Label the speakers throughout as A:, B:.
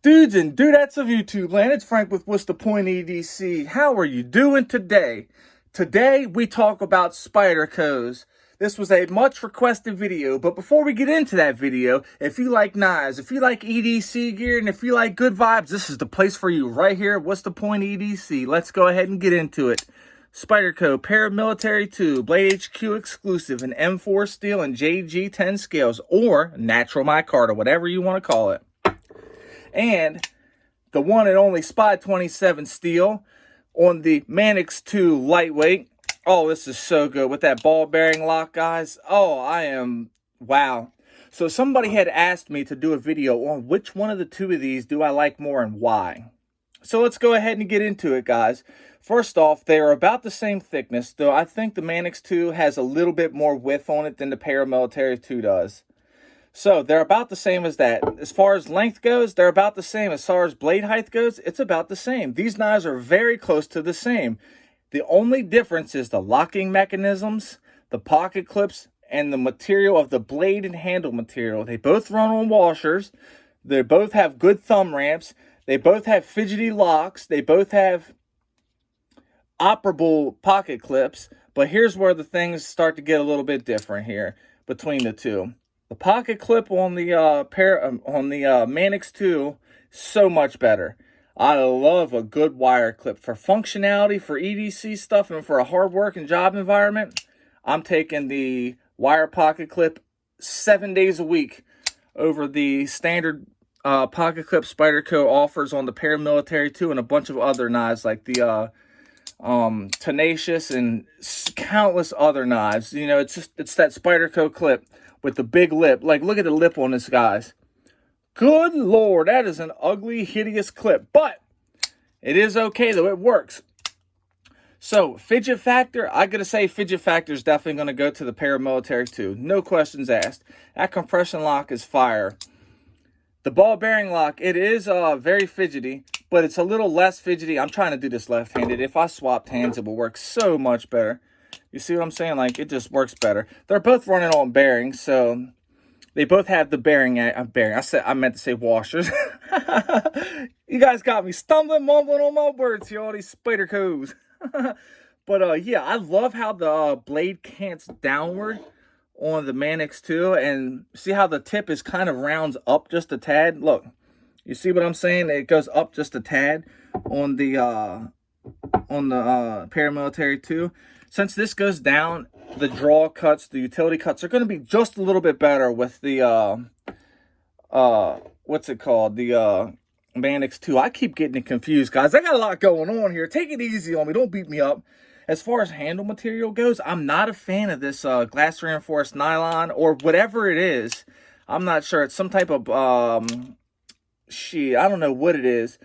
A: Dudes and dudettes of YouTube land, it's Frank with What's the Point EDC. How are you doing today? Today we talk about Spyderco's. This was a much requested video, but before we get into that video, if you like knives, if you like EDC gear, and if you like good vibes, this is the place for you right here at What's the Point EDC. Let's go ahead and get into it. Spyderco Paramilitary 2 Blade HQ exclusive in M4 steel and JG10 scales, or natural micarta, whatever you want to call it. And the one and only Spy 27 steel on the Manix 2 lightweight. Oh, this is so good with that ball bearing lock, guys. Oh, wow. So somebody had asked me to do a video on which one of the two of these do I like more and why. So let's go ahead and get into it, guys. First off, they are about the same thickness, though I think the Manix 2 has a little bit more width on it than the Paramilitary 2 does. So they're about the same as that. As far as length goes, they're about the same. As far as blade height goes, it's about the same. These knives are very close to the same. The only difference is the locking mechanisms, the pocket clips, and the material of the blade and handle material. They both run on washers. They both have good thumb ramps. They both have fidgety locks. They both have operable pocket clips. But here's where the things start to get a little bit different here between the two. The pocket clip on the Manix 2, so much better. I love a good wire clip for functionality, for EDC stuff, and for a hard work and job environment. I'm taking the wire pocket clip 7 days a week over the standard pocket clip Spyderco offers on the Paramilitary 2 and a bunch of other knives like the Tenacious and countless other knives. You know, it's that Spyderco clip with the big lip. Like, look at the lip on this, guys. Good Lord, that is an ugly, hideous clip. But it is okay, though. It works. So, fidget factor, I gotta say fidget factor is definitely going to go to the Paramilitary 2. No questions asked. That compression lock is fire. The ball bearing lock, it is very fidgety, but it's a little less fidgety. I'm trying to do this left-handed. If I swapped hands, it will work so much better. You see what I'm saying? Like, it just works better. They're both running on bearings, so they both have the bearing. I meant to say washers. You guys got me stumbling, mumbling on my words here, all these Spydercos. But yeah, I love how the blade cants downward on the Manix 2, and see how the tip is kind of rounds up just a tad. Look, you see what I'm saying? It goes up just a tad on the Paramilitary 2. Since this goes down, the draw cuts, the utility cuts are going to be just a little bit better with the what's it called, the Manix 2. I keep getting it confused, guys. I got a lot going on here. Take it easy on me. Don't beat me up. As far as handle material goes, I'm not a fan of this glass reinforced nylon or whatever it is. I'm not sure. It's some type of I don't know what it is,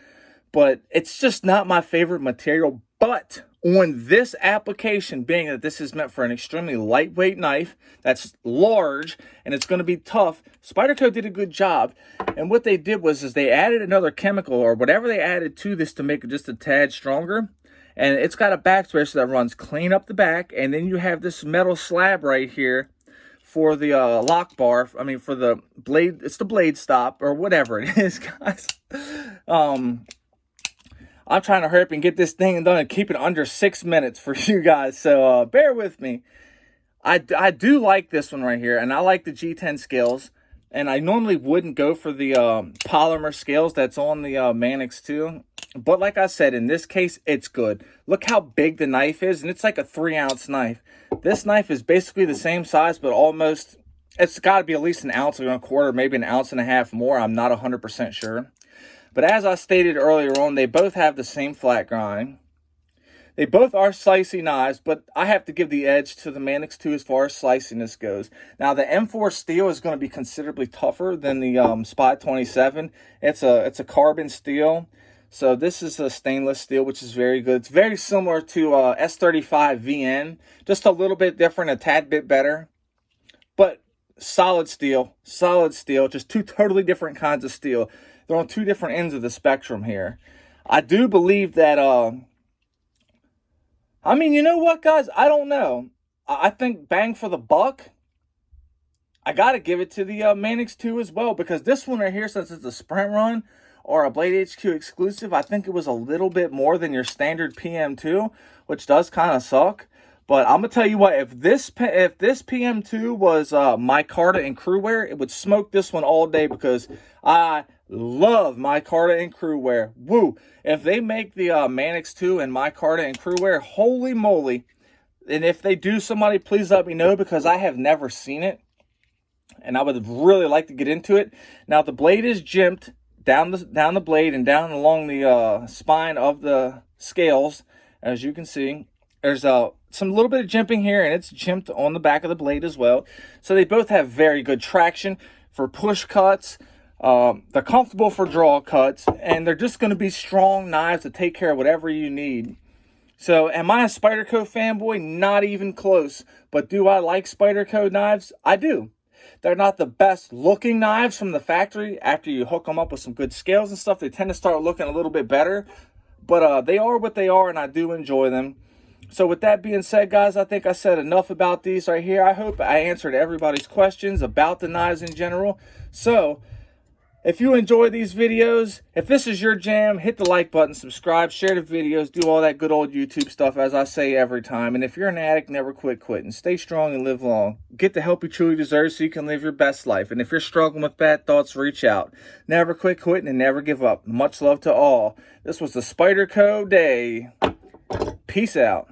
A: but it's just not my favorite material. But on this application, being that this is meant for an extremely lightweight knife that's large and it's going to be tough, Spyderco did a good job. And what they did was they added another chemical or whatever they added to this to make it just a tad stronger. And it's got a back spacer that runs clean up the back. And then you have this metal slab right here for the lock bar. I mean, for the blade, it's the blade stop or whatever it is, guys. I'm trying to hurry up and get this thing done and keep it under 6 minutes for you guys. So bear with me. I do like this one right here. And I like the G10 scales. And I normally wouldn't go for the polymer scales that's on the Manix 2. But like I said, in this case, it's good. Look how big the knife is. And it's like a 3-ounce knife. This knife is basically the same size, but almost, it's got to be at least an ounce and a quarter, maybe an ounce and a half more. I'm not 100% sure. But as I stated earlier on, they both have the same flat grind. They both are slicey knives, but I have to give the edge to the Manix 2 as far as sliciness goes. Now, the M4 steel is going to be considerably tougher than the Spy 27. It's a carbon steel. So this is a stainless steel, which is very good. It's very similar to S35 VN, just a little bit different, a tad bit better. But solid steel, just two totally different kinds of steel. They're on two different ends of the spectrum here. I do believe that, I mean, you know what, guys? I don't know. I think bang for the buck, I got to give it to the Manix 2 as well, because this one right here, since it's a sprint run, are a Blade HQ exclusive. I think it was a little bit more than your standard PM2, which does kind of suck. But I'm gonna tell you what, if this PM2 was micarta and Crewwear, it would smoke this one all day, because I love micarta and Crewwear. Woo! If they make the Manix 2 and micarta and Crewwear, holy moly! And if they do, somebody please let me know, because I have never seen it, and I would really like to get into it. Now the blade is jimped down the blade and down along the spine of the scales, as you can see. There's some little bit of jimping here, and it's jimped on the back of the blade as well. So they both have very good traction for push cuts. They're comfortable for draw cuts, and they're just going to be strong knives to take care of whatever you need. So am I a Spyderco fanboy? Not even close. But do I like Spyderco knives? I do. They're not the best looking knives from the factory. After you hook them up with some good scales and stuff, they tend to start looking a little bit better. But they are what they are, and I do enjoy them. So with that being said, guys, I think I said enough about these right here. I hope I answered everybody's questions about the knives in general. So if you enjoy these videos, if this is your jam, hit the like button, subscribe, share the videos, do all that good old YouTube stuff, as I say every time. And if you're an addict, never quit quitting. Stay strong and live long. Get the help you truly deserve so you can live your best life. And if you're struggling with bad thoughts, reach out. Never quit quitting and never give up. Much love to all. This was the Spyderco Day. Peace out.